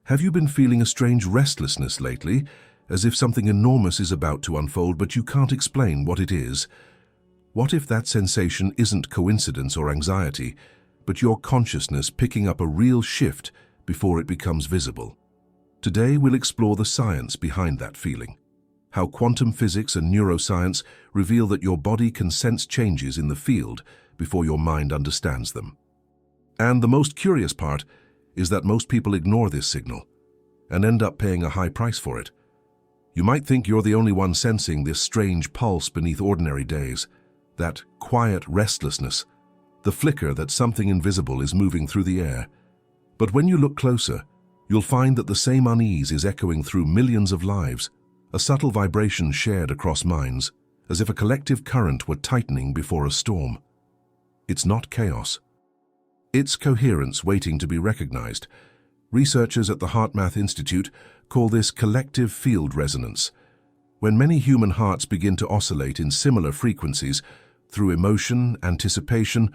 Have you been feeling a strange restlessness lately, as if something enormous is about to unfold but you can't explain what it is? What if that sensation isn't coincidence or anxiety, but your consciousness picking up a real shift before it becomes visible? Today we'll explore the science behind that feeling. How quantum physics and neuroscience reveal that your body can sense changes in the field before your mind understands them. And the most curious part is that most people ignore this signal and end up paying a high price for it. You might think you're the only one sensing this strange pulse beneath ordinary days, that quiet restlessness, the flicker that something invisible is moving through the air. But when you look closer, you'll find that the same unease is echoing through millions of lives, a subtle vibration shared across minds, as if a collective current were tightening before a storm. It's not chaos. It's coherence waiting to be recognized. Researchers at the HeartMath Institute call this collective field resonance. When many human hearts begin to oscillate in similar frequencies, through emotion, anticipation,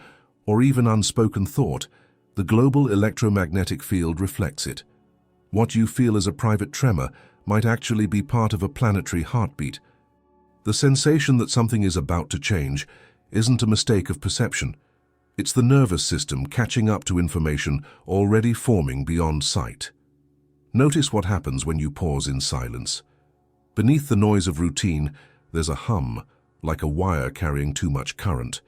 or even unspoken thought, the global electromagnetic field reflects it. What you feel as a private tremor might actually be part of a planetary heartbeat. The sensation that something is about to change isn't a mistake of perception. It's the nervous system catching up to information already forming beyond sight. Notice what happens when you pause in silence. Beneath the noise of routine, there's a hum, like a wire carrying too much current.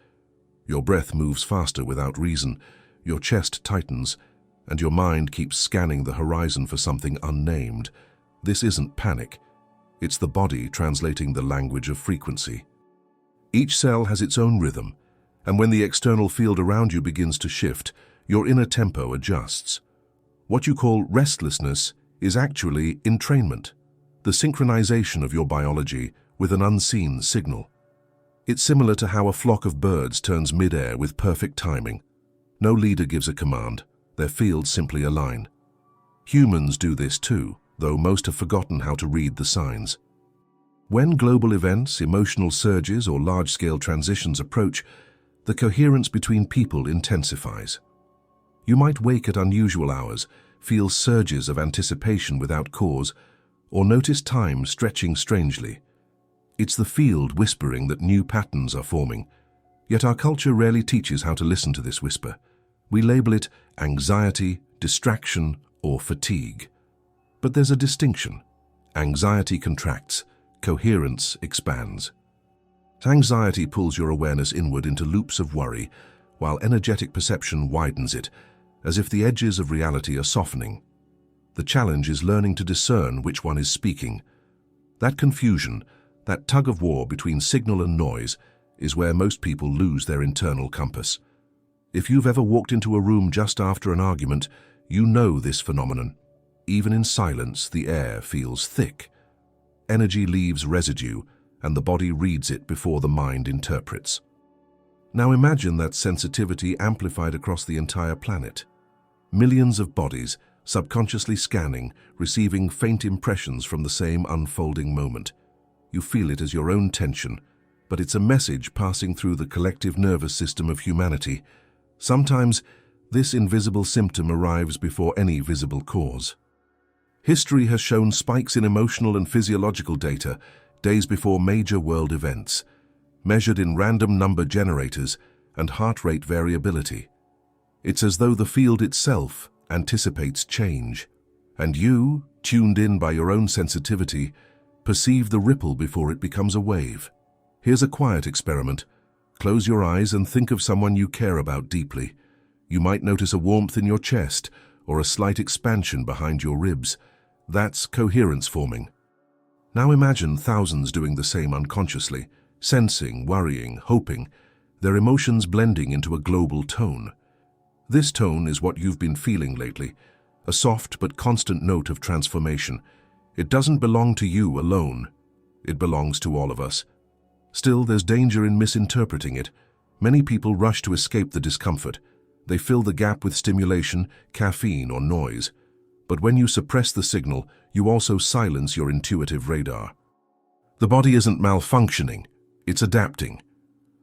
Your breath moves faster without reason, your chest tightens, and your mind keeps scanning the horizon for something unnamed. This isn't panic. It's the body translating the language of frequency. Each cell has its own rhythm, and when the external field around you begins to shift, your inner tempo adjusts. What you call restlessness is actually entrainment, the synchronization of your biology with an unseen signal. It's similar to how a flock of birds turns mid-air with perfect timing. No leader gives a command, their fields simply align. Humans do this too, though most have forgotten how to read the signs. When global events, emotional surges, or large-scale transitions approach, the coherence between people intensifies. You might wake at unusual hours, feel surges of anticipation without cause, or notice time stretching strangely. It's the field whispering that new patterns are forming. Yet our culture rarely teaches how to listen to this whisper. We label it anxiety, distraction, or fatigue. But there's a distinction. Anxiety contracts, coherence expands. Anxiety pulls your awareness inward into loops of worry, while energetic perception widens it, as if the edges of reality are softening. The challenge is learning to discern which one is speaking. That confusion, that tug-of-war between signal and noise, is where most people lose their internal compass. If you've ever walked into a room just after an argument, you know this phenomenon. Even in silence, the air feels thick. Energy leaves residue, and the body reads it before the mind interprets. Now imagine that sensitivity amplified across the entire planet. Millions of bodies, subconsciously scanning, receiving faint impressions from the same unfolding moment. You feel it as your own tension, but it's a message passing through the collective nervous system of humanity. Sometimes, this invisible symptom arrives before any visible cause. History has shown spikes in emotional and physiological data days before major world events, measured in random number generators and heart rate variability. It's as though the field itself anticipates change, and you, tuned in by your own sensitivity, perceive the ripple before it becomes a wave. Here's a quiet experiment. Close your eyes and think of someone you care about deeply. You might notice a warmth in your chest or a slight expansion behind your ribs. That's coherence forming. Now imagine thousands doing the same unconsciously, sensing, worrying, hoping, their emotions blending into a global tone. This tone is what you've been feeling lately, a soft but constant note of transformation. It doesn't belong to you alone. It belongs to all of us. Still, there's danger in misinterpreting it. Many people rush to escape the discomfort. They fill the gap with stimulation, caffeine, or noise. But when you suppress the signal, you also silence your intuitive radar. The body isn't malfunctioning, it's adapting.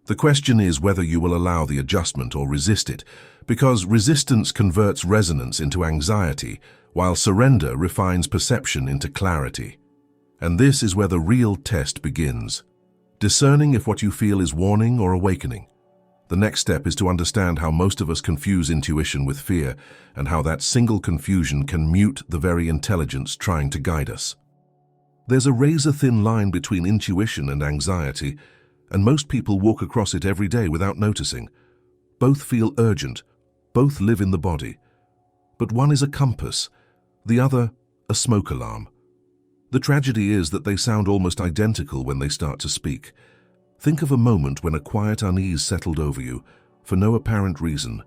The question is whether you will allow the adjustment or resist it, because resistance converts resonance into anxiety, while surrender refines perception into clarity. And this is where the real test begins, discerning if what you feel is warning or awakening. The next step is to understand how most of us confuse intuition with fear, and how that single confusion can mute the very intelligence trying to guide us. There's a razor-thin line between intuition and anxiety, and most people walk across it every day without noticing. Both feel urgent, both live in the body. But one is a compass, the other a smoke alarm. The tragedy is that they sound almost identical when they start to speak. Think of a moment when a quiet unease settled over you, for no apparent reason.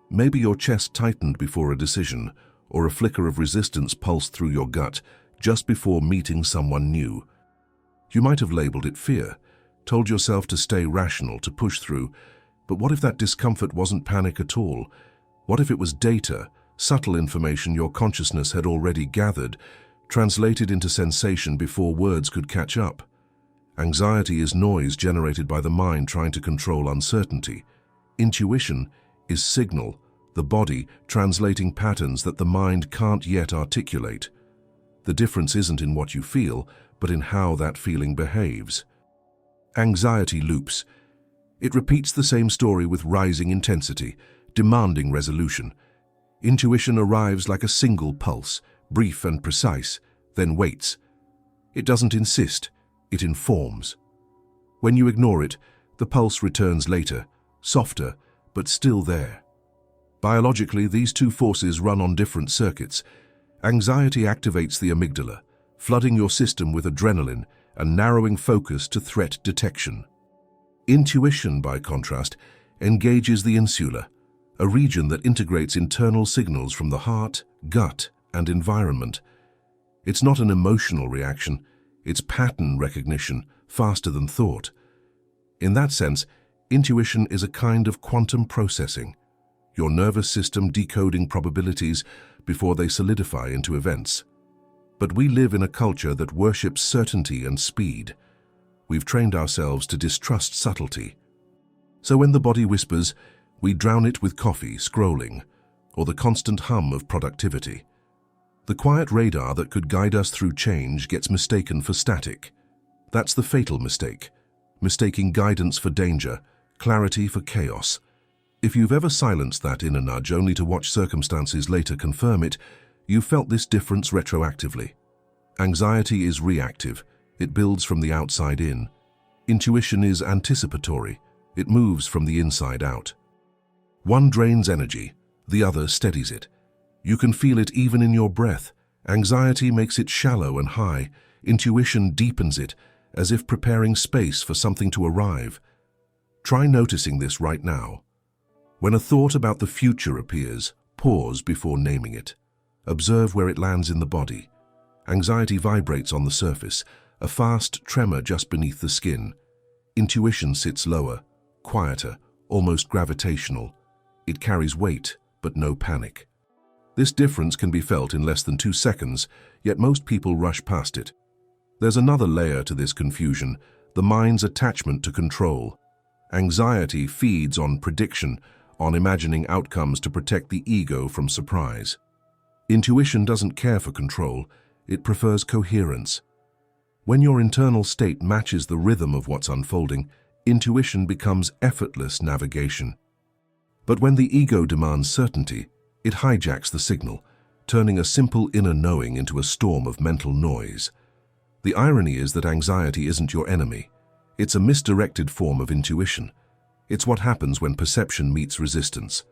Maybe your chest tightened before a decision, or a flicker of resistance pulsed through your gut just before meeting someone new. You might have labeled it fear, told yourself to stay rational, to push through, but what if that discomfort wasn't panic at all? What if it was data, subtle information your consciousness had already gathered, translated into sensation before words could catch up? Anxiety is noise generated by the mind trying to control uncertainty. Intuition is signal, the body translating patterns that the mind can't yet articulate. The difference isn't in what you feel, but in how that feeling behaves. Anxiety loops. It repeats the same story with rising intensity, demanding resolution. Intuition arrives like a single pulse, brief and precise, then waits. It doesn't insist. It informs. When you ignore it, the pulse returns later, softer, but still there. Biologically, these two forces run on different circuits. Anxiety activates the amygdala, flooding your system with adrenaline and narrowing focus to threat detection. Intuition, by contrast, engages the insula, a region that integrates internal signals from the heart, gut, and environment. It's not an emotional reaction. It's pattern recognition, faster than thought. In that sense, intuition is a kind of quantum processing, your nervous system decoding probabilities before they solidify into events. But we live in a culture that worships certainty and speed. We've trained ourselves to distrust subtlety. So when the body whispers, we drown it with coffee, scrolling, or the constant hum of productivity. The quiet radar that could guide us through change gets mistaken for static. That's the fatal mistake, mistaking guidance for danger, clarity for chaos. If you've ever silenced that inner nudge only to watch circumstances later confirm it, you've felt this difference retroactively. Anxiety is reactive. It builds from the outside in. Intuition is anticipatory. It moves from the inside out. One drains energy, the other steadies it. You can feel it even in your breath. Anxiety makes it shallow and high. Intuition deepens it, as if preparing space for something to arrive. Try noticing this right now. When a thought about the future appears, pause before naming it. Observe where it lands in the body. Anxiety vibrates on the surface, a fast tremor just beneath the skin. Intuition sits lower, quieter, almost gravitational. It carries weight, but no panic. This difference can be felt in less than 2 seconds, yet most people rush past it. There's another layer to this confusion, the mind's attachment to control. Anxiety feeds on prediction, on imagining outcomes to protect the ego from surprise. Intuition doesn't care for control, it prefers coherence. When your internal state matches the rhythm of what's unfolding, intuition becomes effortless navigation. But when the ego demands certainty, it hijacks the signal, turning a simple inner knowing into a storm of mental noise. The irony is that anxiety isn't your enemy. It's a misdirected form of intuition. It's what happens when perception meets resistance.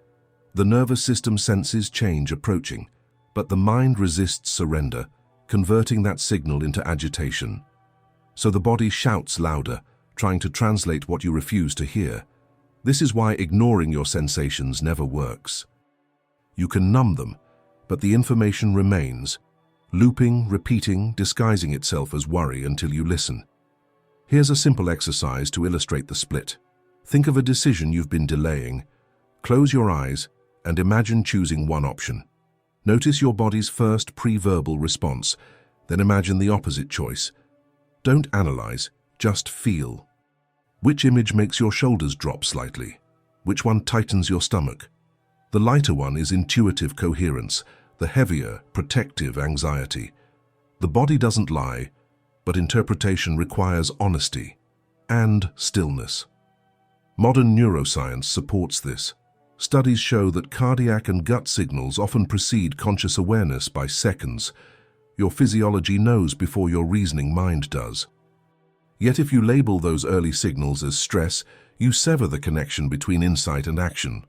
The nervous system senses change approaching, but the mind resists surrender, converting that signal into agitation. So the body shouts louder, trying to translate what you refuse to hear. This is why ignoring your sensations never works. You can numb them, but the information remains, looping, repeating, disguising itself as worry until you listen. Here's a simple exercise to illustrate the split. Think of a decision you've been delaying. Close your eyes and imagine choosing one option. Notice your body's first pre-verbal response, then imagine the opposite choice. Don't analyze, just feel. Which image makes your shoulders drop slightly? Which one tightens your stomach? The lighter one is intuitive coherence, the heavier, protective anxiety. The body doesn't lie, but interpretation requires honesty and stillness. Modern neuroscience supports this. Studies show that cardiac and gut signals often precede conscious awareness by seconds. Your physiology knows before your reasoning mind does. Yet if you label those early signals as stress, you sever the connection between insight and action.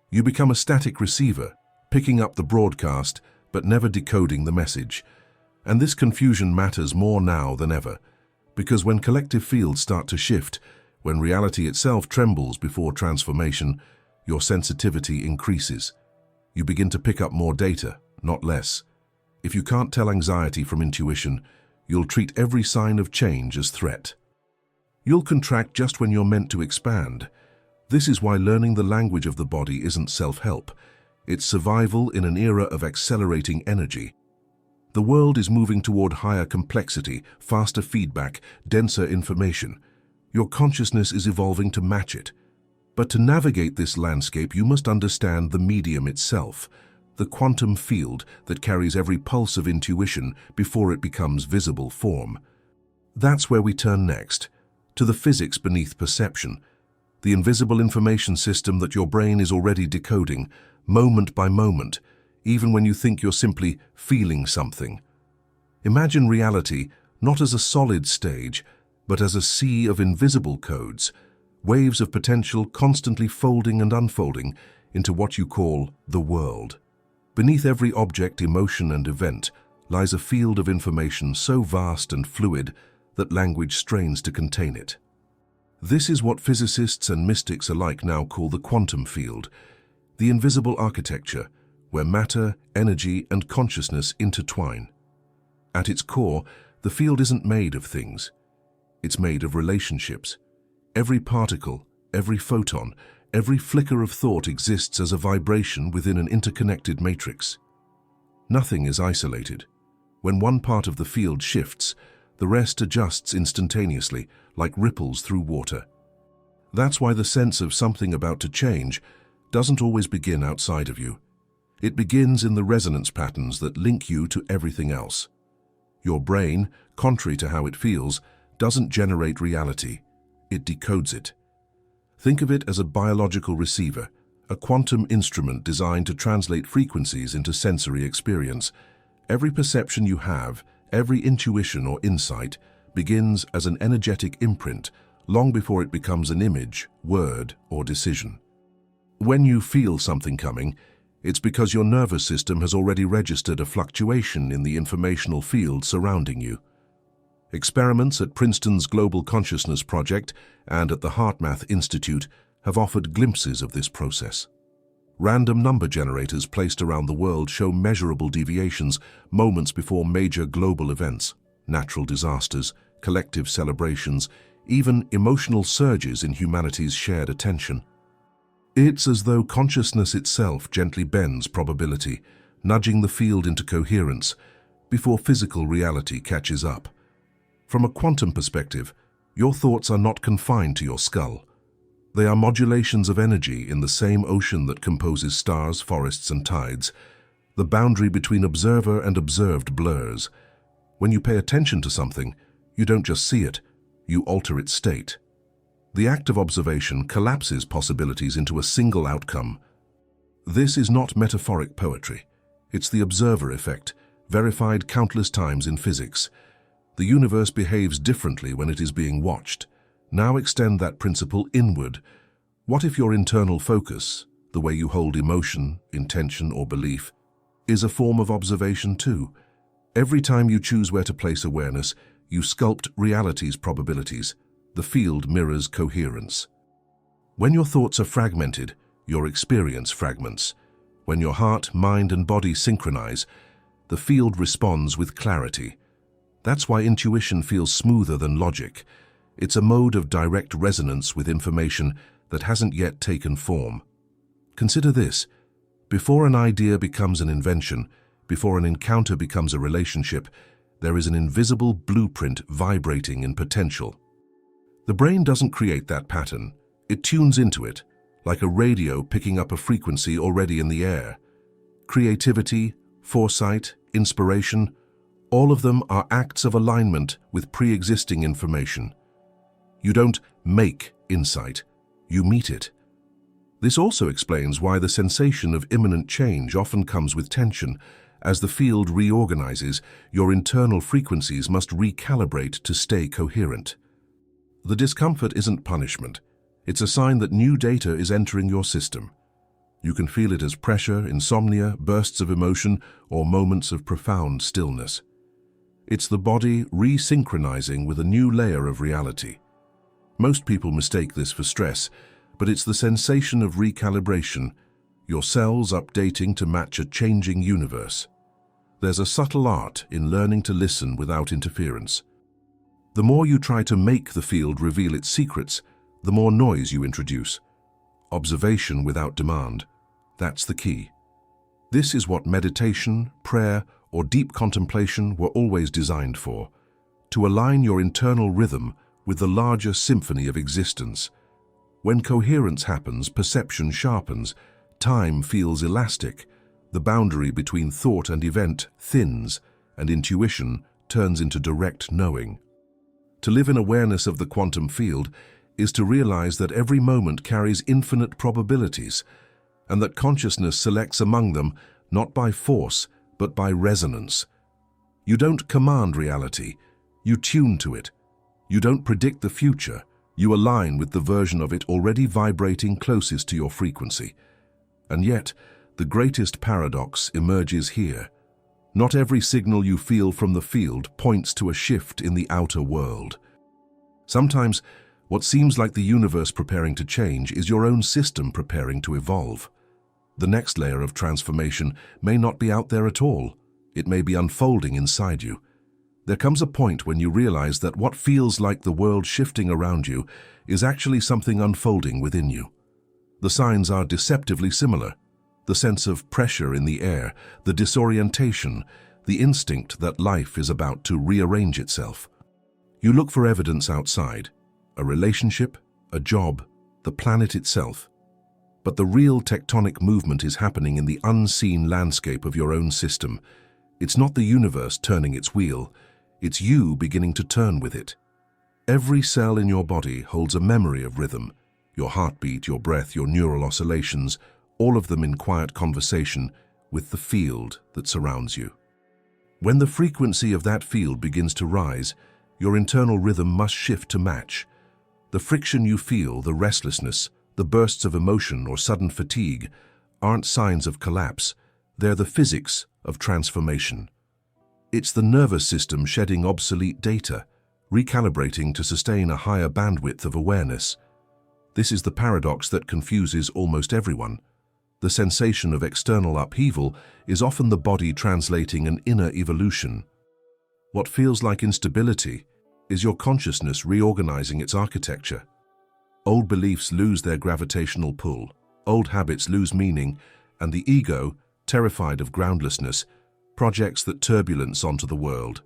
You become a static receiver, picking up the broadcast but never decoding the message. And this confusion matters more now than ever, because when collective fields start to shift, when reality itself trembles before transformation, your sensitivity increases. You begin to pick up more data, not less. If you can't tell anxiety from intuition, you'll treat every sign of change as threat. You'll contract just when you're meant to expand. This is why learning the language of the body isn't self-help. It's survival in an era of accelerating energy. The world is moving toward higher complexity, faster feedback, denser information. Your consciousness is evolving to match it. But to navigate this landscape, you must understand the medium itself, the quantum field that carries every pulse of intuition before it becomes visible form. That's where we turn next, to the physics beneath perception, the invisible information system that your brain is already decoding, moment by moment, even when you think you're simply feeling something. Imagine reality not as a solid stage, but as a sea of invisible codes, waves of potential constantly folding and unfolding into what you call the world. Beneath every object, emotion, and event lies a field of information so vast and fluid that language strains to contain it. This is what physicists and mystics alike now call the quantum field, the invisible architecture where matter, energy, and consciousness intertwine. At its core, the field isn't made of things. It's made of relationships. Every particle, every photon, every flicker of thought exists as a vibration within an interconnected matrix. Nothing is isolated. When one part of the field shifts, the rest adjusts instantaneously, like ripples through water. That's why the sense of something about to change doesn't always begin outside of you. It begins in the resonance patterns that link you to everything else. Your brain, contrary to how it feels, doesn't generate reality. It decodes it. Think of it as a biological receiver, a quantum instrument designed to translate frequencies into sensory experience. Every perception you have, every intuition or insight, begins as an energetic imprint, long before it becomes an image, word, or decision. When you feel something coming, it's because your nervous system has already registered a fluctuation in the informational field surrounding you. Experiments at Princeton's Global Consciousness Project and at the HeartMath Institute have offered glimpses of this process. Random number generators placed around the world show measurable deviations moments before major global events, natural disasters, collective celebrations, even emotional surges in humanity's shared attention. It's as though consciousness itself gently bends probability, nudging the field into coherence before physical reality catches up. From a quantum perspective, your thoughts are not confined to your skull. They are modulations of energy in the same ocean that composes stars, forests, and tides. The boundary between observer and observed blurs. When you pay attention to something, you don't just see it, you alter its state. The act of observation collapses possibilities into a single outcome. This is not metaphoric poetry. It's the observer effect, verified countless times in physics. The universe behaves differently when it is being watched. Now extend that principle inward. What if your internal focus, the way you hold emotion, intention, or belief, is a form of observation too? Every time you choose where to place awareness, you sculpt reality's probabilities. The field mirrors coherence. When your thoughts are fragmented, your experience fragments. When your heart, mind, and body synchronize, the field responds with clarity. That's why intuition feels smoother than logic. It's a mode of direct resonance with information that hasn't yet taken form. Consider this. Before an idea becomes an invention, before an encounter becomes a relationship, there is an invisible blueprint vibrating in potential. The brain doesn't create that pattern. It tunes into it, like a radio picking up a frequency already in the air. Creativity, foresight, inspiration, all of them are acts of alignment with pre-existing information. You don't make insight, you meet it. This also explains why the sensation of imminent change often comes with tension. As the field reorganizes, your internal frequencies must recalibrate to stay coherent. The discomfort isn't punishment. It's a sign that new data is entering your system. You can feel it as pressure, insomnia, bursts of emotion, or moments of profound stillness. It's the body resynchronizing with a new layer of reality. Most people mistake this for stress, but it's the sensation of recalibration, your cells updating to match a changing universe. There's a subtle art in learning to listen without interference. The more you try to make the field reveal its secrets, the more noise you introduce. Observation without demand. That's the key. This is what meditation, prayer, or deep contemplation were always designed for, to align your internal rhythm with the larger symphony of existence. When coherence happens, perception sharpens, time feels elastic, the boundary between thought and event thins, and intuition turns into direct knowing. To live in awareness of the quantum field is to realize that every moment carries infinite probabilities, and that consciousness selects among them not by force, but by resonance. You don't command reality, you tune to it. You don't predict the future, you align with the version of it already vibrating closest to your frequency. And yet, the greatest paradox emerges here. Not every signal you feel from the field points to a shift in the outer world. Sometimes, what seems like the universe preparing to change is your own system preparing to evolve. The next layer of transformation may not be out there at all. It may be unfolding inside you. There comes a point when you realize that what feels like the world shifting around you is actually something unfolding within you. The signs are deceptively similar. The sense of pressure in the air, the disorientation, the instinct that life is about to rearrange itself. You look for evidence outside, a relationship, a job, the planet itself. But the real tectonic movement is happening in the unseen landscape of your own system. It's not the universe turning its wheel, it's you beginning to turn with it. Every cell in your body holds a memory of rhythm, your heartbeat, your breath, your neural oscillations, all of them in quiet conversation with the field that surrounds you. When the frequency of that field begins to rise, your internal rhythm must shift to match. The friction you feel, the restlessness, the bursts of emotion or sudden fatigue aren't signs of collapse, they're the physics of transformation. It's the nervous system shedding obsolete data, recalibrating to sustain a higher bandwidth of awareness. This is the paradox that confuses almost everyone. The sensation of external upheaval is often the body translating an inner evolution. What feels like instability is your consciousness reorganizing its architecture. Old beliefs lose their gravitational pull, old habits lose meaning, and the ego, terrified of groundlessness, projects that turbulence onto the world.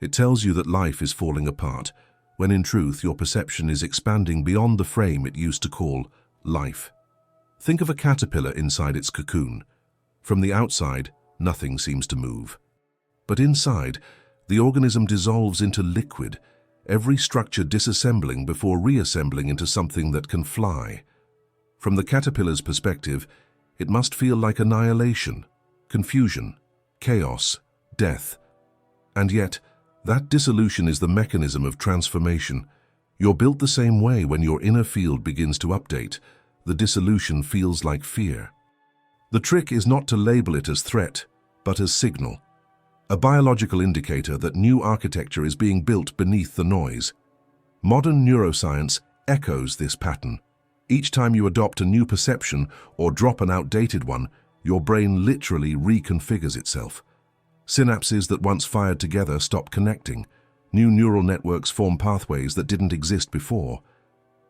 It tells you that life is falling apart, when in truth your perception is expanding beyond the frame it used to call life. Think of a caterpillar inside its cocoon. From the outside, nothing seems to move. But inside, the organism dissolves into liquid, every structure disassembling before reassembling into something that can fly. From the caterpillar's perspective, it must feel like annihilation, confusion, chaos, death. And yet, that dissolution is the mechanism of transformation. You're built the same way when your inner field begins to update. The dissolution feels like fear. The trick is not to label it as threat, but as signal. A biological indicator that new architecture is being built beneath the noise. Modern neuroscience echoes this pattern. Each time you adopt a new perception or drop an outdated one, your brain literally reconfigures itself. Synapses that once fired together stop connecting. New neural networks form pathways that didn't exist before.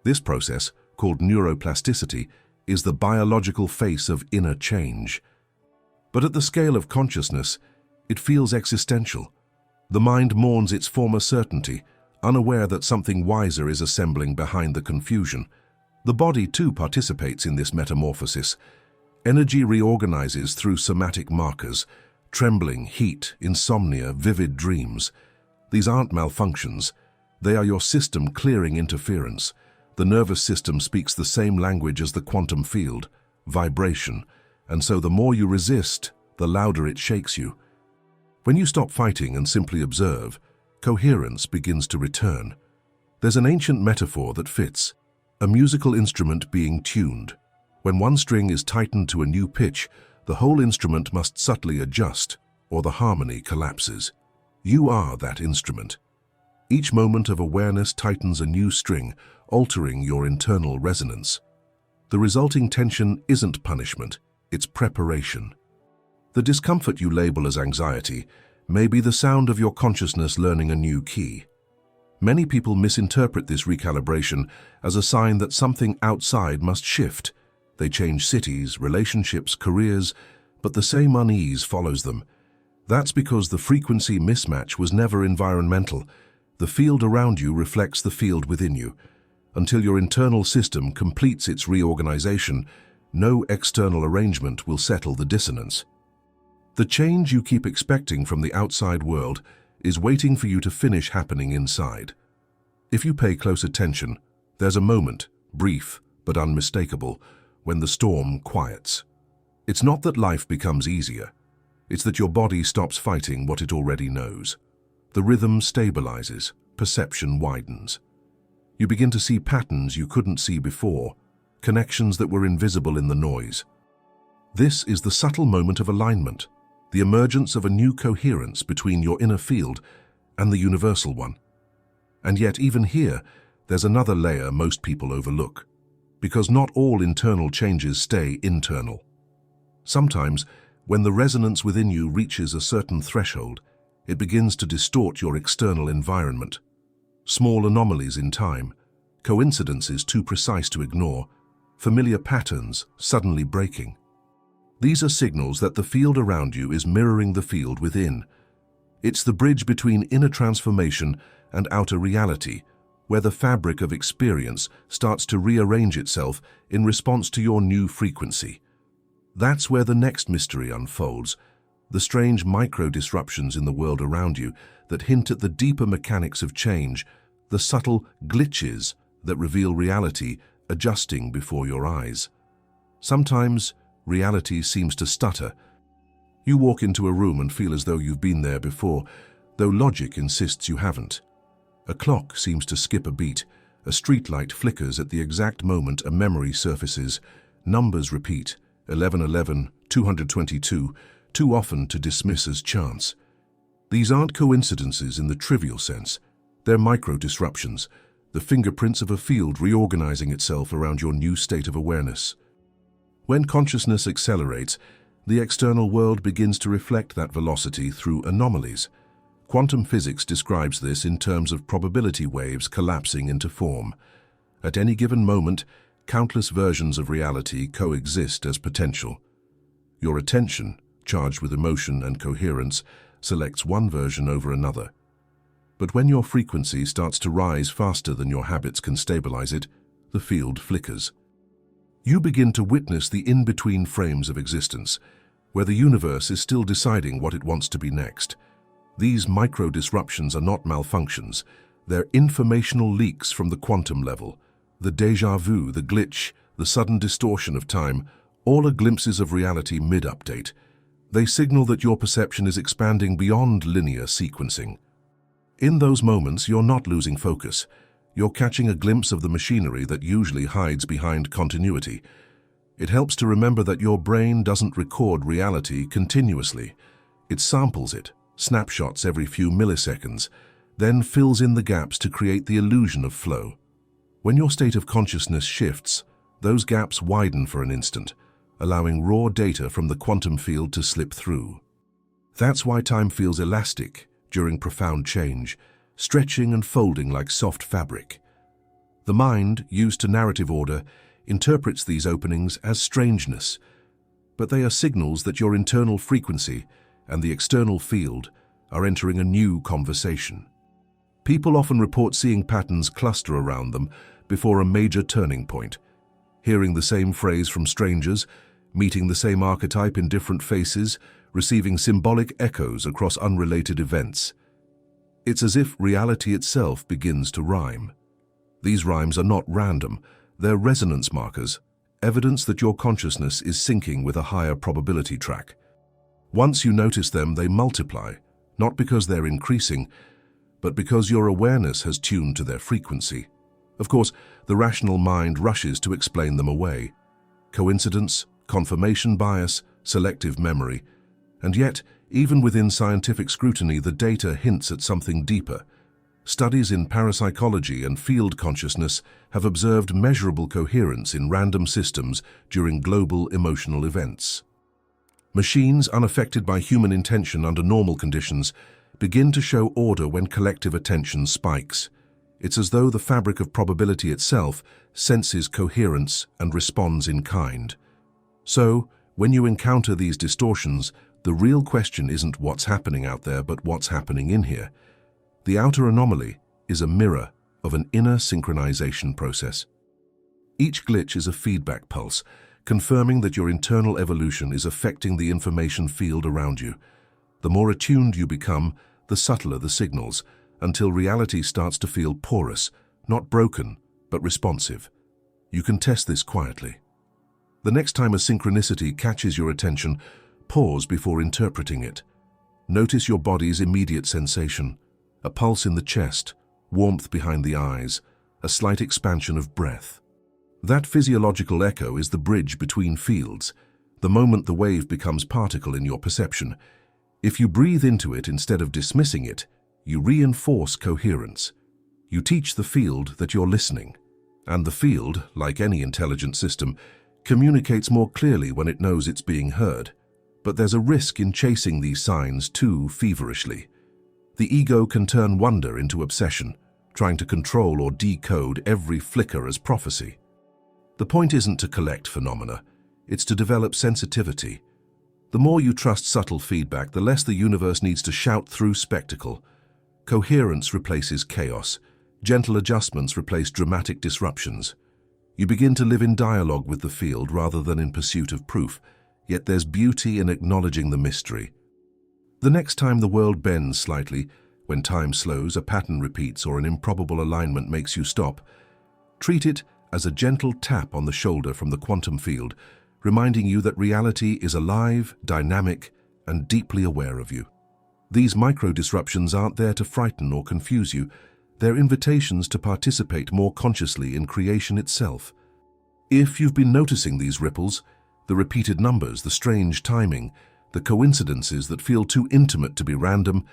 This process, called neuroplasticity, is the biological face of inner change. But at the scale of consciousness, it feels existential. The mind mourns its former certainty, unaware that something wiser is assembling behind the confusion. The body too participates in this metamorphosis. Energy reorganizes through somatic markers, Trembling, heat, insomnia, vivid dreams. These aren't malfunctions. They are your system clearing interference. The nervous system speaks the same language as the quantum field, vibration, and so the more you resist, the louder it shakes you. When you stop fighting and simply observe, coherence begins to return. There's an ancient metaphor that fits: a musical instrument being tuned. When one string is tightened to a new pitch, the whole instrument must subtly adjust, or the harmony collapses. You are that instrument. Each moment of awareness tightens a new string, altering your internal resonance. The resulting tension isn't punishment, it's preparation. The discomfort you label as anxiety may be the sound of your consciousness learning a new key. Many people misinterpret this recalibration as a sign that something outside must shift. They change cities, relationships, careers, but the same unease follows them. That's because the frequency mismatch was never environmental. The field around you reflects the field within you. Until your internal system completes its reorganization, no external arrangement will settle the dissonance. The change you keep expecting from the outside world is waiting for you to finish happening inside. If you pay close attention, there's a moment, brief but unmistakable, when the storm quiets. It's not that life becomes easier. It's that your body stops fighting what it already knows. The rhythm stabilizes, perception widens. You begin to see patterns you couldn't see before, connections that were invisible in the noise. This is the subtle moment of alignment, the emergence of a new coherence between your inner field and the universal one. And yet, even here, there's another layer most people overlook, because not all internal changes stay internal. Sometimes, when the resonance within you reaches a certain threshold, it begins to distort your external environment. Small anomalies in time, coincidences too precise to ignore, familiar patterns suddenly breaking. These are signals that the field around you is mirroring the field within. It's the bridge between inner transformation and outer reality, where the fabric of experience starts to rearrange itself in response to your new frequency. That's where the next mystery unfolds, the strange micro-disruptions in the world around you that hint at the deeper mechanics of change, the subtle glitches that reveal reality adjusting before your eyes. Sometimes, reality seems to stutter. You walk into a room and feel as though you've been there before, though logic insists you haven't. A clock seems to skip a beat, a streetlight flickers at the exact moment a memory surfaces, numbers repeat, 1111, 222, too often to dismiss as chance. These aren't coincidences in the trivial sense. They're micro-disruptions, the fingerprints of a field reorganizing itself around your new state of awareness. When consciousness accelerates, the external world begins to reflect that velocity through anomalies. Quantum physics describes this in terms of probability waves collapsing into form. At any given moment, countless versions of reality coexist as potential. Your attention, charged with emotion and coherence, selects one version over another. But when your frequency starts to rise faster than your habits can stabilize it, the field flickers. You begin to witness the in-between frames of existence, where the universe is still deciding what it wants to be next. These micro-disruptions are not malfunctions. They're informational leaks from the quantum level. The déjà vu, the glitch, the sudden distortion of time, all are glimpses of reality mid-update. They signal that your perception is expanding beyond linear sequencing. In those moments, you're not losing focus. You're catching a glimpse of the machinery that usually hides behind continuity. It helps to remember that your brain doesn't record reality continuously. It samples it, snapshots every few milliseconds, then fills in the gaps to create the illusion of flow. When your state of consciousness shifts, those gaps widen for an instant, allowing raw data from the quantum field to slip through. That's why time feels elastic during profound change, stretching and folding like soft fabric. The mind, used to narrative order, interprets these openings as strangeness, but they are signals that your internal frequency and the external field are entering a new conversation. People often report seeing patterns cluster around them before a major turning point, hearing the same phrase from strangers, meeting the same archetype in different faces, receiving symbolic echoes across unrelated events. It's as if reality itself begins to rhyme. These rhymes are not random, they're resonance markers, evidence that your consciousness is syncing with a higher probability track. Once you notice them, they multiply, not because they're increasing, but because your awareness has tuned to their frequency. Of course, the rational mind rushes to explain them away. Coincidence, confirmation bias, selective memory. And yet, even within scientific scrutiny, the data hints at something deeper. Studies in parapsychology and field consciousness have observed measurable coherence in random systems during global emotional events. Machines unaffected by human intention under normal conditions begin to show order when collective attention spikes. It's as though the fabric of probability itself senses coherence and responds in kind. So, when you encounter these distortions, the real question isn't what's happening out there, but what's happening in here. The outer anomaly is a mirror of an inner synchronization process. Each glitch is a feedback pulse, confirming that your internal evolution is affecting the information field around you. The more attuned you become, the subtler the signals, until reality starts to feel porous, not broken, but responsive. You can test this quietly. The next time a synchronicity catches your attention, pause before interpreting it. Notice your body's immediate sensation, a pulse in the chest, warmth behind the eyes, a slight expansion of breath. That physiological echo is the bridge between fields, the moment the wave becomes particle in your perception. If you breathe into it instead of dismissing it, you reinforce coherence. You teach the field that you're listening. And the field, like any intelligent system, communicates more clearly when it knows it's being heard. But there's a risk in chasing these signs too feverishly. The ego can turn wonder into obsession, trying to control or decode every flicker as prophecy. The point isn't to collect phenomena, it's to develop sensitivity. The more you trust subtle feedback, the less the universe needs to shout through spectacle. Coherence replaces chaos. Gentle adjustments replace dramatic disruptions. You begin to live in dialogue with the field rather than in pursuit of proof, yet there's beauty in acknowledging the mystery. The next time the world bends slightly, when time slows, a pattern repeats, or an improbable alignment makes you stop, treat it as a gentle tap on the shoulder from the quantum field, reminding you that reality is alive, dynamic, and deeply aware of you. These micro-disruptions aren't there to frighten or confuse you. They're invitations to participate more consciously in creation itself. If you've been noticing these ripples, the repeated numbers, the strange timing, the coincidences that feel too intimate to be random,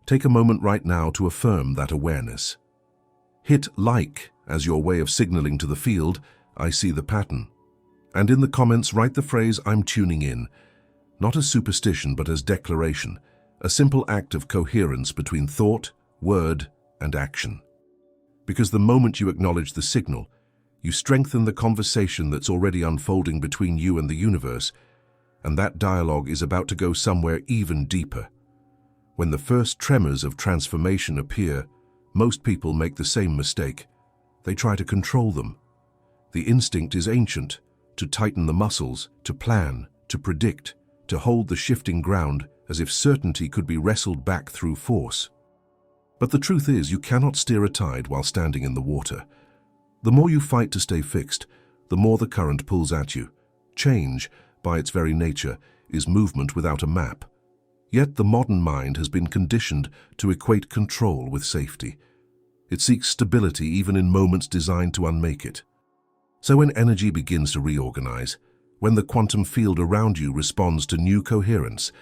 take a moment right now to affirm that awareness. Hit like as your way of signaling to the field, I see the pattern. And in the comments, write the phrase, I'm tuning in, not as superstition but as declaration, a simple act of coherence between thought, word, and action. Because the moment you acknowledge the signal, you strengthen the conversation that's already unfolding between you and the universe, and that dialogue is about to go somewhere even deeper. When the first tremors of transformation appear, most people make the same mistake. They try to control them. The instinct is ancient, to tighten the muscles, to plan, to predict, to hold the shifting ground as if certainty could be wrestled back through force. But the truth is, you cannot steer a tide while standing in the water. The more you fight to stay fixed, the more the current pulls at you. Change, by its very nature, is movement without a map. Yet the modern mind has been conditioned to equate control with safety. It seeks stability even in moments designed to unmake it. So when energy begins to reorganize, when the quantum field around you responds to new coherence,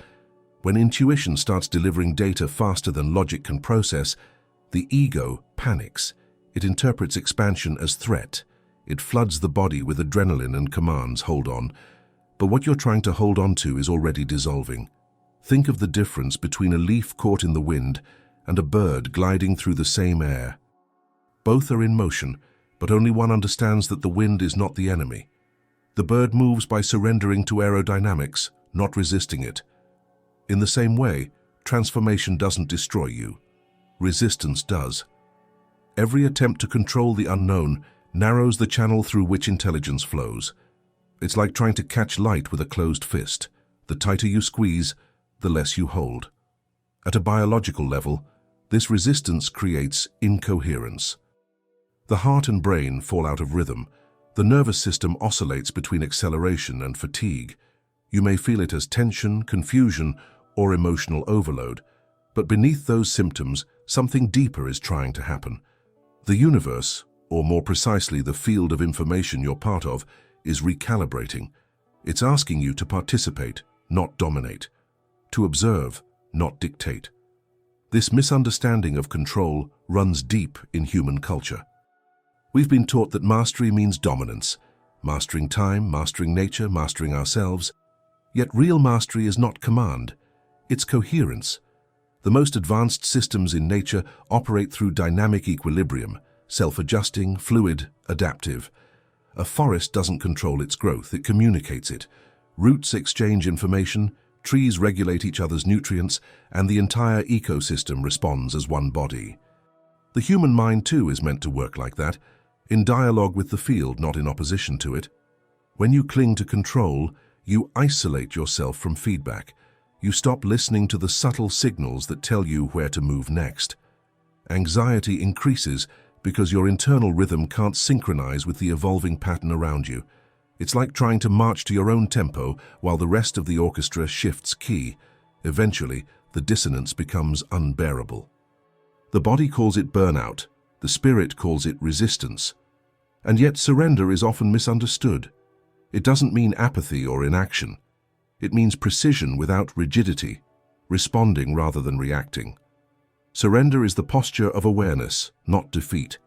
when intuition starts delivering data faster than logic can process, the ego panics. It interprets expansion as threat. It floods the body with adrenaline and commands, hold on. But what you're trying to hold on to is already dissolving. Think of the difference between a leaf caught in the wind and a bird gliding through the same air. Both are in motion, but only one understands that the wind is not the enemy. The bird moves by surrendering to aerodynamics, not resisting it. In the same way, transformation doesn't destroy you. Resistance does. Every attempt to control the unknown narrows the channel through which intelligence flows. It's like trying to catch light with a closed fist. The tighter you squeeze, the less you hold. At a biological level, this resistance creates incoherence. The heart and brain fall out of rhythm. The nervous system oscillates between acceleration and fatigue. You may feel it as tension, confusion, or emotional overload, but beneath those symptoms, something deeper is trying to happen. The universe, or more precisely the field of information you're part of, is recalibrating. It's asking you to participate, not dominate, to observe, not dictate. This misunderstanding of control runs deep in human culture. We've been taught that mastery means dominance, mastering time, mastering nature, mastering ourselves. Yet real mastery is not command, it's coherence. The most advanced systems in nature operate through dynamic equilibrium, self-adjusting, fluid, adaptive. A forest doesn't control its growth, it communicates it. Roots exchange information, trees regulate each other's nutrients, and the entire ecosystem responds as one body. The human mind, too, is meant to work like that, in dialogue with the field, not in opposition to it. When you cling to control, you isolate yourself from feedback. You stop listening to the subtle signals that tell you where to move next. Anxiety increases because your internal rhythm can't synchronize with the evolving pattern around you. It's like trying to march to your own tempo while the rest of the orchestra shifts key. Eventually, the dissonance becomes unbearable. The body calls it burnout, the spirit calls it resistance. And yet surrender is often misunderstood. It doesn't mean apathy or inaction. It means precision without rigidity, responding rather than reacting. Surrender is the posture of awareness, not defeat.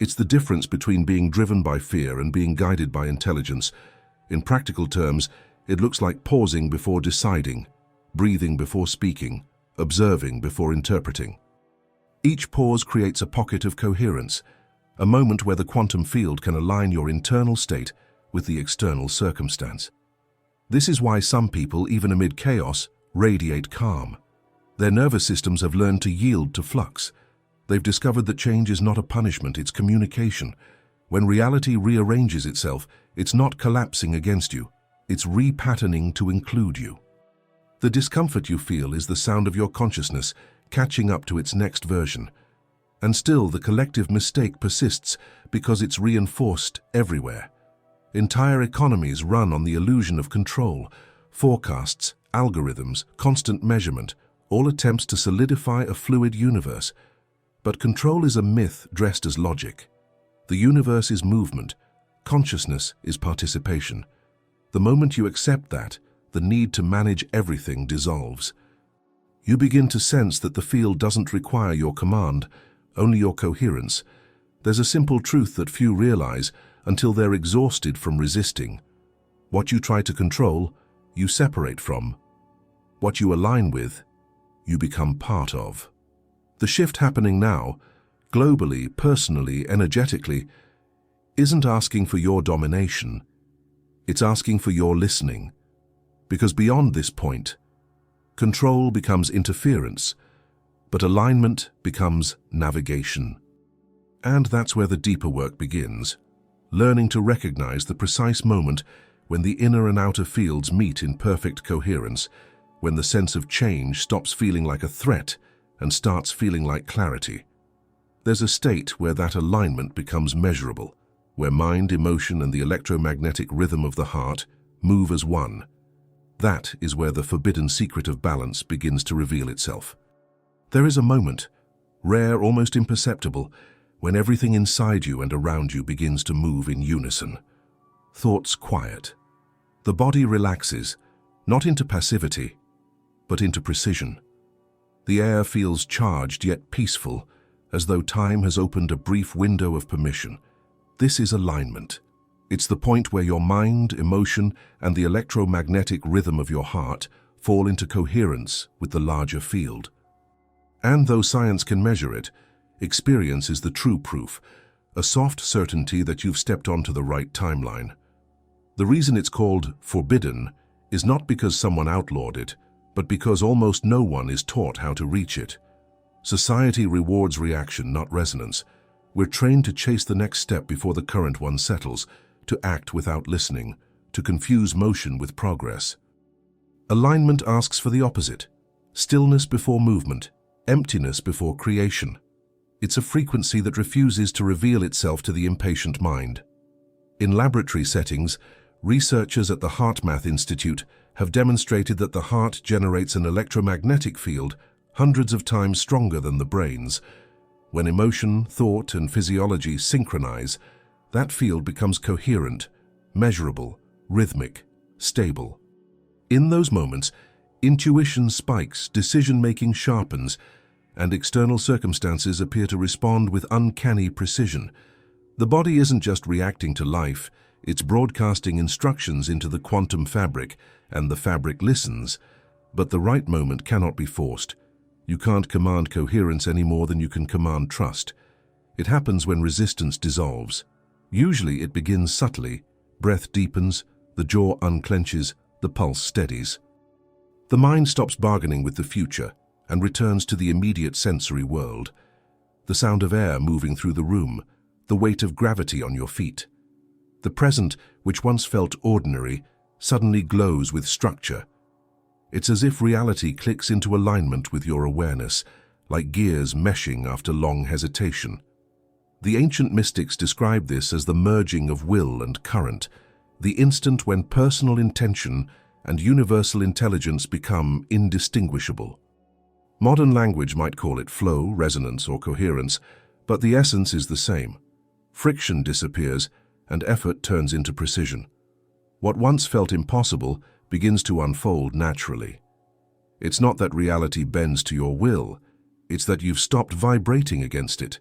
It's the difference between being driven by fear and being guided by intelligence. In practical terms, it looks like pausing before deciding, breathing before speaking, observing before interpreting. Each pause creates a pocket of coherence, a moment where the quantum field can align your internal state with the external circumstance. This is why some people, even amid chaos, radiate calm. Their nervous systems have learned to yield to flux. They've discovered that change is not a punishment, it's communication. When reality rearranges itself, it's not collapsing against you, it's repatterning to include you. The discomfort you feel is the sound of your consciousness catching up to its next version. And still, the collective mistake persists because it's reinforced everywhere. Entire economies run on the illusion of control. Forecasts, algorithms, constant measurement, all attempts to solidify a fluid universe. But control is a myth dressed as logic. The universe is movement. Consciousness is participation. The moment you accept that, the need to manage everything dissolves. You begin to sense that the field doesn't require your command, only your coherence. There's a simple truth that few realize until they're exhausted from resisting. What you try to control, you separate from. What you align with, you become part of. The shift happening now, globally, personally, energetically, isn't asking for your domination. It's asking for your listening. Because beyond this point, control becomes interference, but alignment becomes navigation. And that's where the deeper work begins, learning to recognize the precise moment when the inner and outer fields meet in perfect coherence, when the sense of change stops feeling like a threat and starts feeling like clarity. There's a state where that alignment becomes measurable, where mind, emotion, and the electromagnetic rhythm of the heart move as one. That is where the forbidden secret of balance begins to reveal itself. There is a moment, rare, almost imperceptible, when everything inside you and around you begins to move in unison. Thoughts quiet. The body relaxes, not into passivity, but into precision. The air feels charged yet peaceful, as though time has opened a brief window of permission. This is alignment. It's the point where your mind, emotion, and the electromagnetic rhythm of your heart fall into coherence with the larger field. And though science can measure it, experience is the true proof, a soft certainty that you've stepped onto the right timeline. The reason it's called forbidden is not because someone outlawed it, but because almost no one is taught how to reach it. Society rewards reaction, not resonance. We're trained to chase the next step before the current one settles, to act without listening, to confuse motion with progress. Alignment asks for the opposite: stillness before movement, emptiness before creation. It's a frequency that refuses to reveal itself to the impatient mind. In laboratory settings, researchers at the HeartMath Institute have demonstrated that the heart generates an electromagnetic field hundreds of times stronger than the brain's. When emotion, thought, and physiology synchronize, that field becomes coherent, measurable, rhythmic, stable. In those moments, intuition spikes, decision-making sharpens, and external circumstances appear to respond with uncanny precision. The body isn't just reacting to life, it's broadcasting instructions into the quantum fabric, and the fabric listens. But the right moment cannot be forced. You can't command coherence any more than you can command trust. It happens when resistance dissolves. Usually it begins subtly. Breath deepens, the jaw unclenches, the pulse steadies. The mind stops bargaining with the future and returns to the immediate sensory world. The sound of air moving through the room, the weight of gravity on your feet. The present, which once felt ordinary, suddenly glows with structure. It's as if reality clicks into alignment with your awareness, like gears meshing after long hesitation. The ancient mystics describe this as the merging of will and current, the instant when personal intention and universal intelligence become indistinguishable. Modern language might call it flow, resonance, or coherence, but the essence is the same. Friction disappears, and effort turns into precision. What once felt impossible begins to unfold naturally. It's not that reality bends to your will, it's that you've stopped vibrating against it.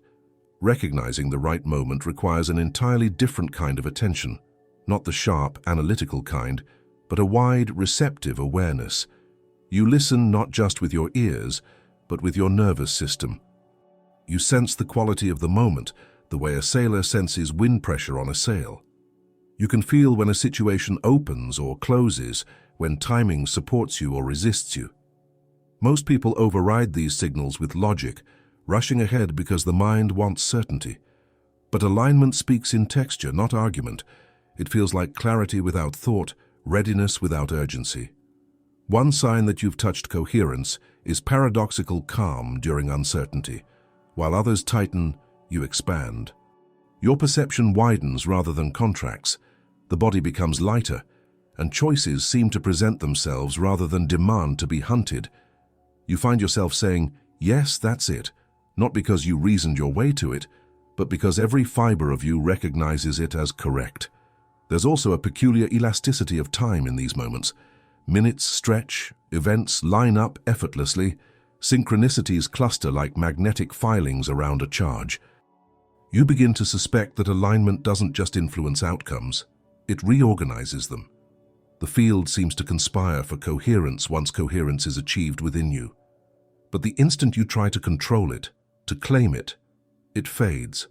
Recognizing the right moment requires an entirely different kind of attention, not the sharp, analytical kind, but a wide, receptive awareness. You listen not just with your ears, but with your nervous system. You sense the quality of the moment, the way a sailor senses wind pressure on a sail. You can feel when a situation opens or closes, when timing supports you or resists you. Most people override these signals with logic, rushing ahead because the mind wants certainty. But alignment speaks in texture, not argument. It feels like clarity without thought, readiness without urgency. One sign that you've touched coherence is paradoxical calm during uncertainty. While others tighten, you expand. Your perception widens rather than contracts. The body becomes lighter, and choices seem to present themselves rather than demand to be hunted. You find yourself saying, "Yes, that's it," not because you reasoned your way to it, but because every fiber of you recognizes it as correct. There's also a peculiar elasticity of time in these moments. Minutes stretch, events line up effortlessly, synchronicities cluster like magnetic filings around a charge. You begin to suspect that alignment doesn't just influence outcomes, it reorganizes them. The field seems to conspire for coherence once coherence is achieved within you. But the instant you try to control it, to claim it, it fades.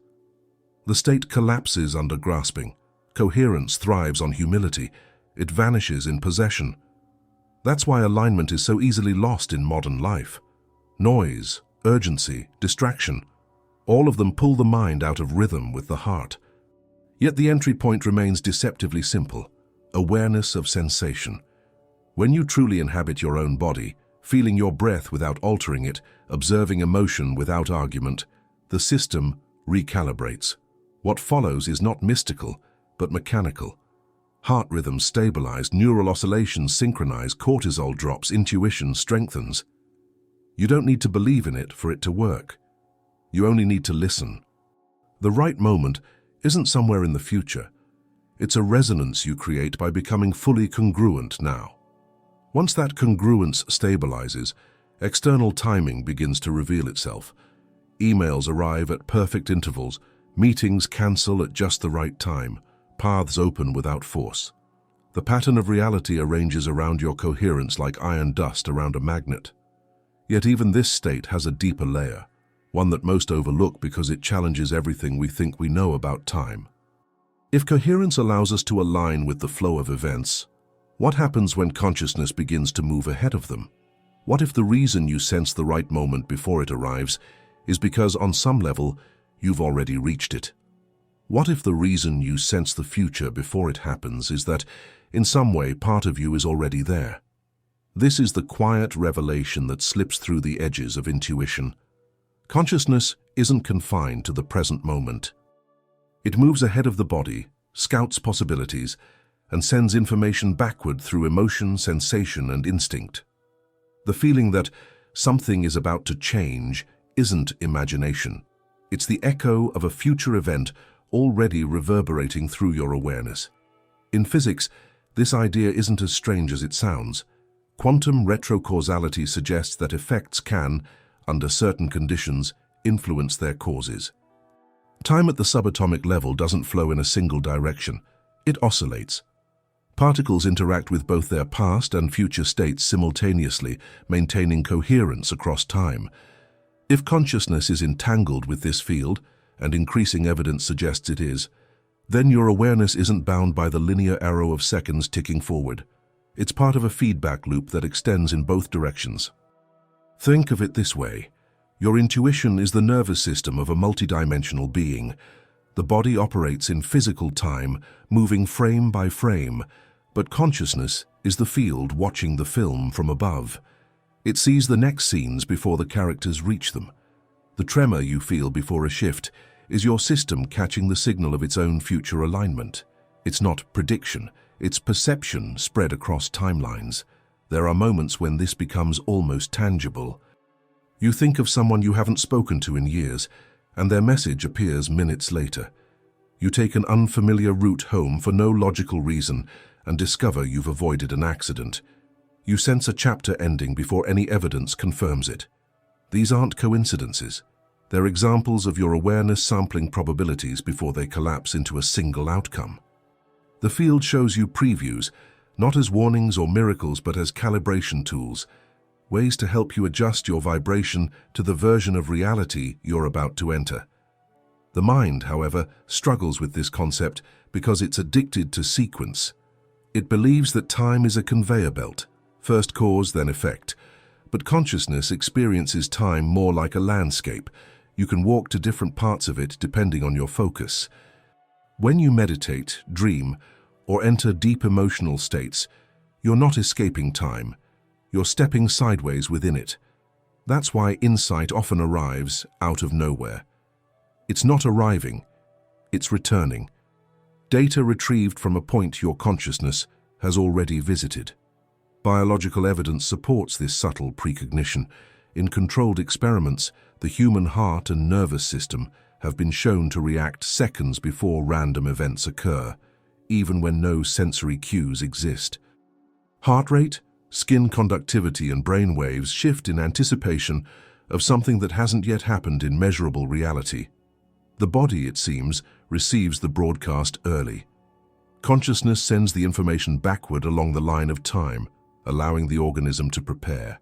The state collapses under grasping. Coherence thrives on humility. It vanishes in possession. That's why alignment is so easily lost in modern life. Noise, urgency, distraction, all of them pull the mind out of rhythm with the heart. Yet the entry point remains deceptively simple: awareness of sensation. When you truly inhabit your own body, feeling your breath without altering it, observing emotion without argument, the system recalibrates. What follows is not mystical, but mechanical. Heart rhythms stabilize, neural oscillations synchronize, cortisol drops, intuition strengthens. You don't need to believe in it for it to work. You only need to listen. The right moment isn't somewhere in the future. It's a resonance you create by becoming fully congruent now. Once that congruence stabilizes, external timing begins to reveal itself. Emails arrive at perfect intervals, meetings cancel at just the right time, paths open without force. The pattern of reality arranges around your coherence like iron dust around a magnet. Yet even this state has a deeper layer, one that most overlook because it challenges everything we think we know about time. If coherence allows us to align with the flow of events, what happens when consciousness begins to move ahead of them? What if the reason you sense the right moment before it arrives is because on some level you've already reached it? What if the reason you sense the future before it happens is that in some way part of you is already there? This is the quiet revelation that slips through the edges of intuition. Consciousness isn't confined to the present moment. It moves ahead of the body, scouts possibilities, and sends information backward through emotion, sensation, and instinct. The feeling that something is about to change isn't imagination. It's the echo of a future event already reverberating through your awareness. In physics, this idea isn't as strange as it sounds. Quantum retrocausality suggests that effects can, under certain conditions, influence their causes. Time at the subatomic level doesn't flow in a single direction. It oscillates. Particles interact with both their past and future states simultaneously, maintaining coherence across time. If consciousness is entangled with this field, and increasing evidence suggests it is, then your awareness isn't bound by the linear arrow of seconds ticking forward. It's part of a feedback loop that extends in both directions. Think of it this way. Your intuition is the nervous system of a multidimensional being. The body operates in physical time, moving frame by frame, but consciousness is the field watching the film from above. It sees the next scenes before the characters reach them. The tremor you feel before a shift is your system catching the signal of its own future alignment. It's not prediction, it's perception spread across timelines. There are moments when this becomes almost tangible. You think of someone you haven't spoken to in years, and their message appears minutes later. You take an unfamiliar route home for no logical reason and discover you've avoided an accident. You sense a chapter ending before any evidence confirms it. These aren't coincidences. They're examples of your awareness sampling probabilities before they collapse into a single outcome. The field shows you previews, not as warnings or miracles but as calibration tools, ways to help you adjust your vibration to the version of reality you're about to enter. The mind, however, struggles with this concept because it's addicted to sequence. It believes that time is a conveyor belt, first cause, then effect. But consciousness experiences time more like a landscape. You can walk to different parts of it depending on your focus. When you meditate, dream, or enter deep emotional states, you're not escaping time. You're stepping sideways within it. That's why insight often arrives out of nowhere. It's not arriving, it's returning. Data retrieved from a point your consciousness has already visited. Biological evidence supports this subtle precognition. In controlled experiments, the human heart and nervous system have been shown to react seconds before random events occur, even when no sensory cues exist. Heart rate, skin conductivity, and brain waves shift in anticipation of something that hasn't yet happened in measurable reality. The body, it seems, receives the broadcast early. Consciousness sends the information backward along the line of time, allowing the organism to prepare.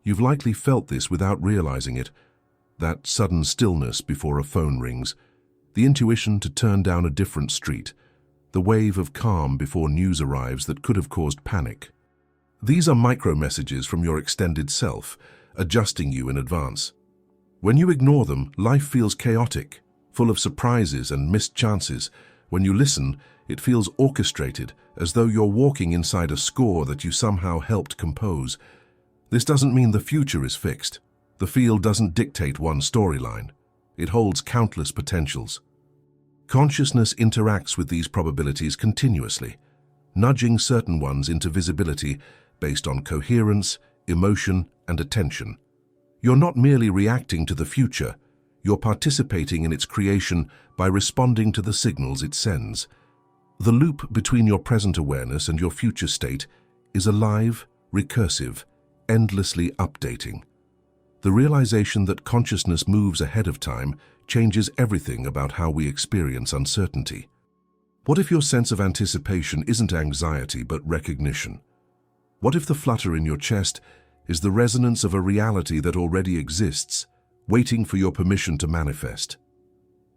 You've likely felt this without realizing it, that sudden stillness before a phone rings, the intuition to turn down a different street, the wave of calm before news arrives that could have caused panic. These are micro-messages from your extended self, adjusting you in advance. When you ignore them, life feels chaotic, full of surprises and missed chances. When you listen, it feels orchestrated, as though you're walking inside a score that you somehow helped compose. This doesn't mean the future is fixed. The field doesn't dictate one storyline. It holds countless potentials. Consciousness interacts with these probabilities continuously, nudging certain ones into visibility based on coherence, emotion, and attention. You're not merely reacting to the future, you're participating in its creation by responding to the signals it sends. The loop between your present awareness and your future state is alive, recursive, endlessly updating. The realization that consciousness moves ahead of time changes everything about how we experience uncertainty. What if your sense of anticipation isn't anxiety but recognition? What if the flutter in your chest is the resonance of a reality that already exists, waiting for your permission to manifest?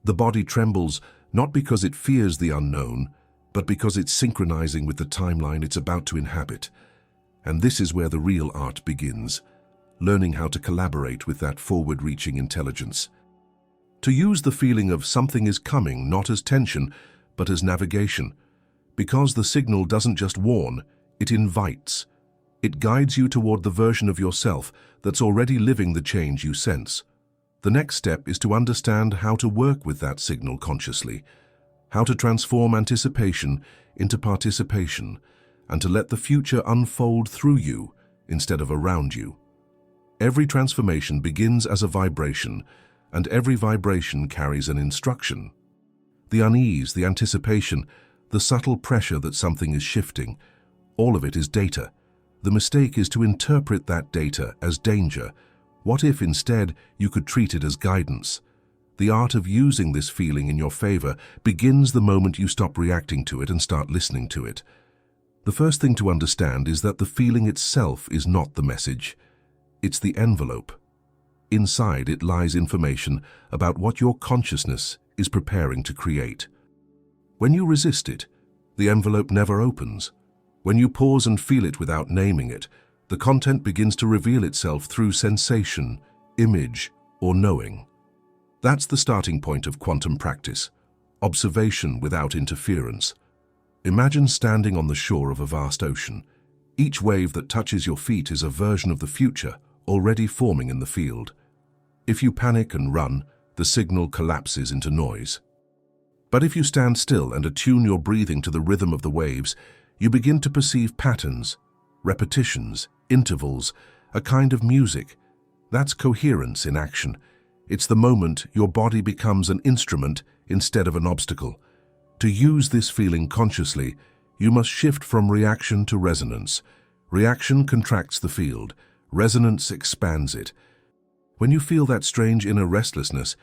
The body trembles not because it fears the unknown, but because it's synchronizing with the timeline it's about to inhabit. And this is where the real art begins, learning how to collaborate with that forward-reaching intelligence. To use the feeling of something is coming not as tension, but as navigation, because the signal doesn't just warn, it invites. It guides you toward the version of yourself that's already living the change you sense. The next step is to understand how to work with that signal consciously, how to transform anticipation into participation, and to let the future unfold through you instead of around you. Every transformation begins as a vibration, and every vibration carries an instruction. The unease, the anticipation, the subtle pressure that something is shifting, all of it is data. The mistake is to interpret that data as danger. What if instead you could treat it as guidance? The art of using this feeling in your favor begins the moment you stop reacting to it and start listening to it. The first thing to understand is that the feeling itself is not the message. It's the envelope. Inside it lies information about what your consciousness is preparing to create. When you resist it, the envelope never opens. When you pause and feel it without naming it, the content begins to reveal itself through sensation, image, or knowing. That's the starting point of quantum practice, observation without interference. Imagine standing on the shore of a vast ocean. Each wave that touches your feet is a version of the future already forming in the field. If you panic and run, the signal collapses into noise. But if you stand still and attune your breathing to the rhythm of the waves, you begin to perceive patterns, repetitions, intervals, a kind of music. That's coherence in action. It's the moment your body becomes an instrument instead of an obstacle. To use this feeling consciously, you must shift from reaction to resonance. Reaction contracts the field. Resonance expands it. When you feel that strange inner restlessness,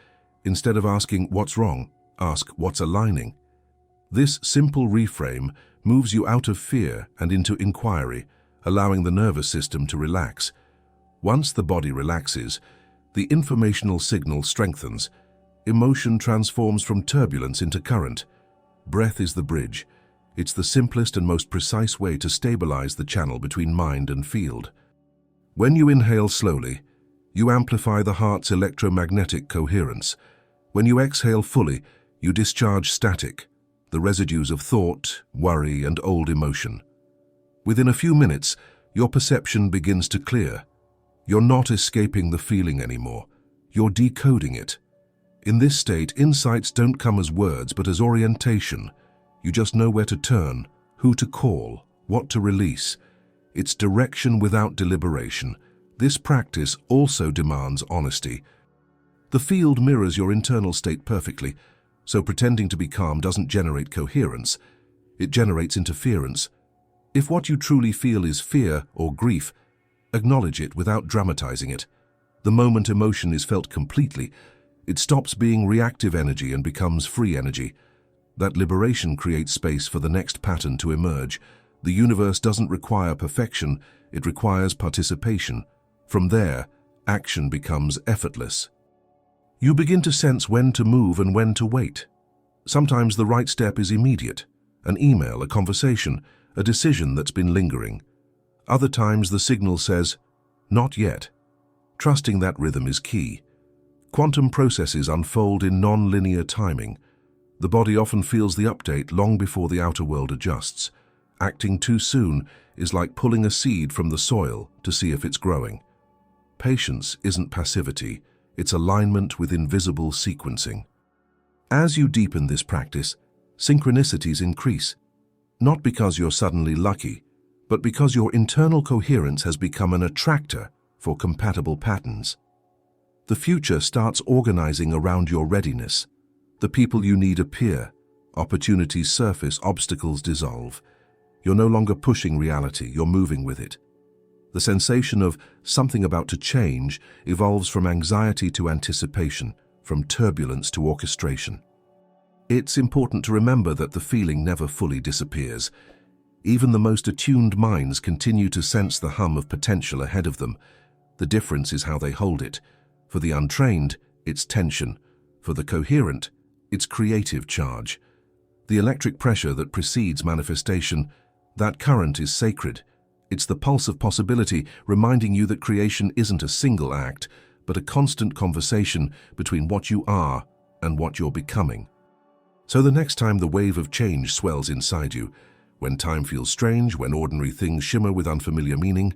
instead of asking what's wrong, ask what's aligning. This simple reframe moves you out of fear and into inquiry, allowing the nervous system to relax. Once the body relaxes, the informational signal strengthens. Emotion transforms from turbulence into current. Breath is the bridge. It's the simplest and most precise way to stabilize the channel between mind and field. When you inhale slowly, you amplify the heart's electromagnetic coherence. When you exhale fully, you discharge static, the residues of thought, worry, and old emotion. Within a few minutes, your perception begins to clear. You're not escaping the feeling anymore. You're decoding it. In this state, insights don't come as words, but as orientation. You just know where to turn, who to call, what to release. It's direction without deliberation. This practice also demands honesty. The field mirrors your internal state perfectly, so pretending to be calm doesn't generate coherence. It generates interference. If what you truly feel is fear or grief, acknowledge it without dramatizing it. The moment emotion is felt completely, it stops being reactive energy and becomes free energy. That liberation creates space for the next pattern to emerge. The universe doesn't require perfection, it requires participation. From there, action becomes effortless. You begin to sense when to move and when to wait. Sometimes the right step is immediate, an email, a conversation, a decision that's been lingering. Other times the signal says, not yet. Trusting that rhythm is key. Quantum processes unfold in non-linear timing. The body often feels the update long before the outer world adjusts. Acting too soon is like pulling a seed from the soil to see if it's growing. Patience isn't passivity, it's alignment with invisible sequencing. As you deepen this practice, synchronicities increase, not because you're suddenly lucky, but because your internal coherence has become an attractor for compatible patterns. The future starts organizing around your readiness. The people you need appear, opportunities surface, obstacles dissolve. You're no longer pushing reality, you're moving with it. The sensation of something about to change evolves from anxiety to anticipation, from turbulence to orchestration. It's important to remember that the feeling never fully disappears. Even the most attuned minds continue to sense the hum of potential ahead of them. The difference is how they hold it. For the untrained, it's tension. For the coherent, it's creative charge. The electric pressure that precedes manifestation, that current is sacred. It's the pulse of possibility, reminding you that creation isn't a single act, but a constant conversation between what you are and what you're becoming. So the next time the wave of change swells inside you, When time feels strange, when ordinary things shimmer with unfamiliar meaning,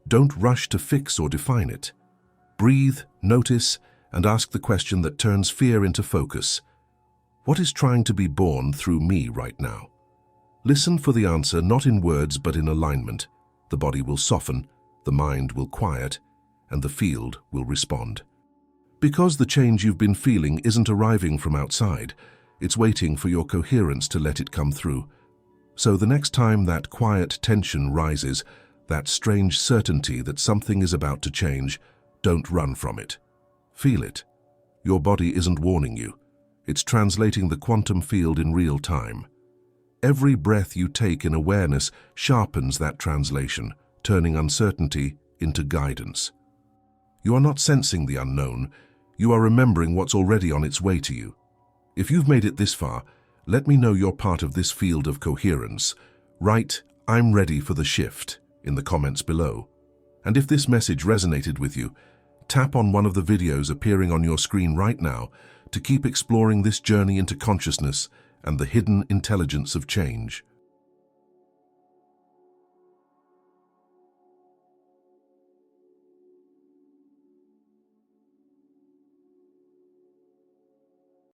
don't rush to fix or define it. Breathe, notice, and ask the question that turns fear into focus. What is trying to be born through me right now? Listen for the answer, not in words but in alignment. The body will soften, the mind will quiet, and the field will respond. Because the change you've been feeling isn't arriving from outside, it's waiting for your coherence to let it come through. So the next time that quiet tension rises, that strange certainty that something is about to change, don't run from it. Feel it. Your body isn't warning you. It's translating the quantum field in real time. Every breath you take in awareness sharpens that translation, turning uncertainty into guidance. You are not sensing the unknown. You are remembering what's already on its way to you. If you've made it this far, let me know you're part of this field of coherence. Write, "I'm ready for the shift," in the comments below. And if this message resonated with you, tap on one of the videos appearing on your screen right now to keep exploring this journey into consciousness and the hidden intelligence of change.